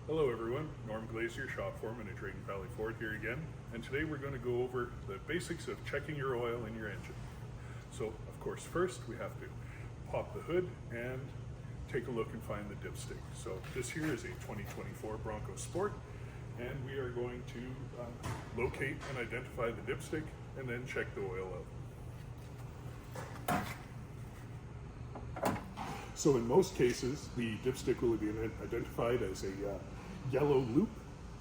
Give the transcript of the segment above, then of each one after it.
Hello everyone, Norm Glazier, shop foreman at Drayton Valley Ford here again, and today we're going to go over the basics of checking your oil in your engine. So of course first we have to pop the hood and take a look and find the dipstick. So this here is a 2024 Bronco Sport, and we are going to locate and identify the dipstick and then check the oil out. So in most cases, the dipstick will be identified as a yellow loop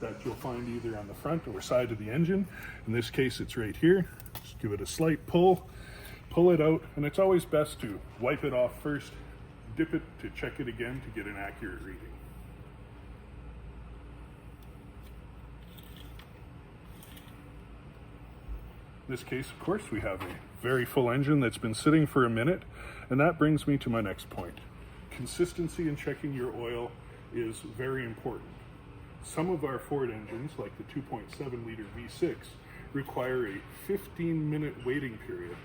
that you'll find either on the front or side of the engine. In this case, it's right here. Just give it a slight pull it out, and it's always best to wipe it off first, dip it to check it again to get an accurate reading. In this case, of course, we have a very full engine that's been sitting for a minute, and that brings me to my next point. Consistency in checking your oil is very important. Some of our Ford engines, like the 2.7 liter V6, require a 15-minute waiting period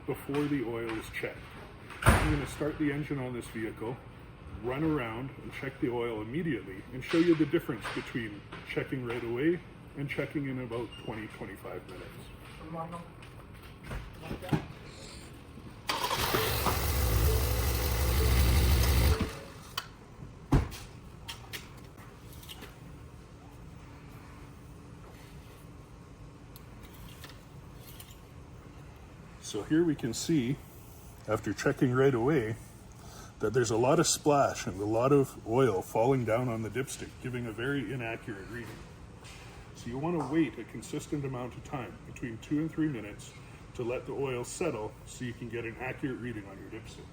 before the oil is checked. I'm going to start the engine on this vehicle, run around and check the oil immediately, and show you the difference between checking right away and checking in about 20-25 minutes. So here we can see, after checking right away, that there's a lot of splash and a lot of oil falling down on the dipstick, giving a very inaccurate reading. So you want to wait a consistent amount of time, between 2 and 3 minutes, to let the oil settle so you can get an accurate reading on your dipstick.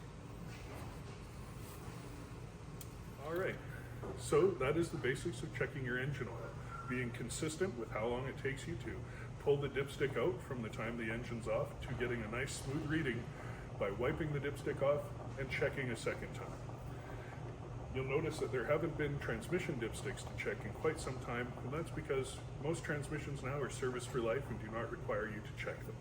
All right, so that is the basics of checking your engine oil. Being consistent with how long it takes you to pull the dipstick out from the time the engine's off to getting a nice smooth reading by wiping the dipstick off and checking a second time. You'll notice that there haven't been transmission dipsticks to check in quite some time, and that's because most transmissions now are service for life and do not require you to check them.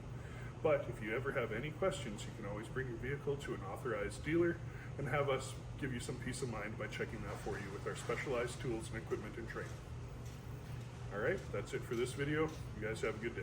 But if you ever have any questions, you can always bring your vehicle to an authorized dealer and have us give you some peace of mind by checking that for you with our specialized tools and equipment and training. All right, that's it for this video. You guys have a good day.